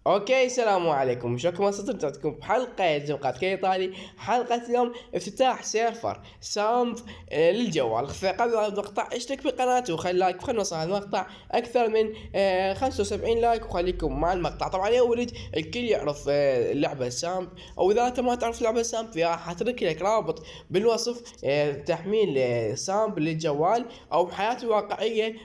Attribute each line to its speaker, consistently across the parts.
Speaker 1: اوكي، السلام عليكم، شكرا ما صدقتكم بحلقة زوقات كي ايطالي. حلقة اليوم افتتاح سيرفر سامب للجوال. فقبل المقطع اشترك في قناتي وخلي لايك، وخلنا نوصل المقطع اكثر من 75 لايك، وخليكم مع المقطع. طبعا يا ولد الكل يعرف لعبة سامب، او اذا انت ما تعرف لعبة سامب راح اترك لك رابط بالوصف تحميل سامب للجوال او بحياة الواقعية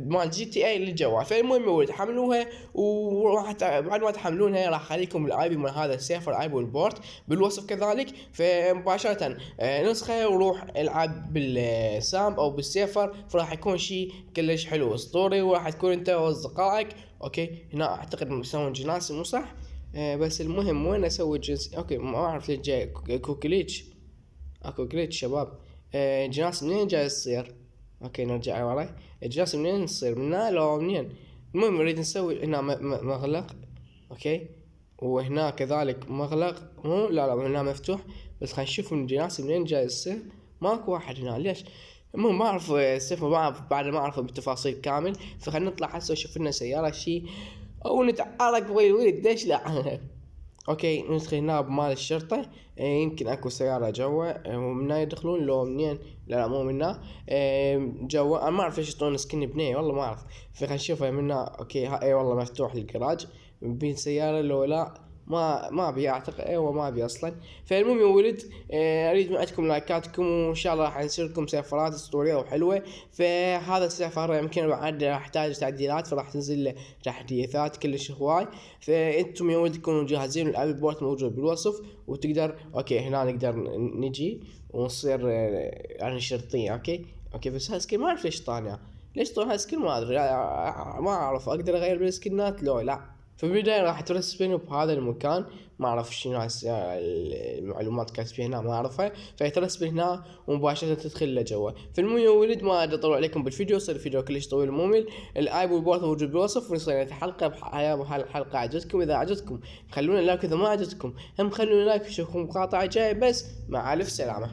Speaker 1: مال جي تي اي للجوال. فالمهم يا ولد حملوها، وراح بعد ما تحملونها راح اخليكم الاي بي من هذا السيرفر، اي بي والبورت بالوصف كذلك. فمباشرة نسخه وروح العب بالسامب او بالسيرفر، فراح يكون شيء كلش حلو اسطوري، وراح تكون انت واصدقائك. اوكي، هنا اعتقد يسوون جناسي مو صح؟ بس المهم وين اسوي جنس؟ اوكي ما اعرف ليش جاي كوكليتش. اكو جليتش شباب. جناس منين جاي يصير؟ اوكي نرجع ورا. الجناس منين تصير؟ من هنا لو منين؟ المهم نريد نسوي هنا مغلق. اوكي، وهنا كذلك مغلق. مو لا هنا مفتوح. بس خلينا نشوف من الجناس منين جاي يصير. ماكو واحد هنا ليش؟ المهم ما اعرف السيف، ما اعرف بعد ما اعرف بالتفاصيل كامل. فخلينا نطلع هسه ونشوف لنا سيارة شي او نتعارك ويلي ليش لا. اوكي ندخل هنا بمال الشرطة. يمكن اكو سيارة جوا، ومن هنا يدخلون لو منين؟ لا مو منا. جوا انا ما اعرف ليش يحطون سكن بنيه، والله ما اعرف. فخلينا نشوفها منا. اوكي اي والله مفتوح الجراج. بين سيارة لو لا ما ابي، اعتقد ايوه ما ابي اصلا. فالمهم يا ولد اريد من عندكم لايكاتكم، وان شاء الله راح نسوي لكم سيرفرات اسطوريه وحلوه. فهذا السيرفر يمكن بعد راح يحتاج تعديلات، فراح تنزل له تحديثات كلش هواي. فانتم يا ولد تكونوا جاهزين، الابي بورت موجود بالوصف وتقدر. اوكي هنا نقدر نجي ونصير يعني شرطية. اوكي بس هالسكين ما اعرف ليش طالع. ليش طالع هالسكين ما ادري، ما اعرف اقدر اغير بالسكنات لو لا. في البداية راح ترسبينه بهذا المكان، ما اعرف شنو المعلومات كاتبين هنا ما اعرفها. فترسبين هنا ومباشرة تدخل لجوا. في المهم يا ولد ما ادري اطول عليكم بالفيديو، صار الفيديو كلش طويل وممل. الايب والبورت موجود بالوصف. ونصير الحلقة الحلقة عجبتكم، اذا عجبتكم خلونا لايك، اذا ما عجبتكم هم خلونا لايك. نشوفكم مقاطع جاي، بس مع الف سلامة.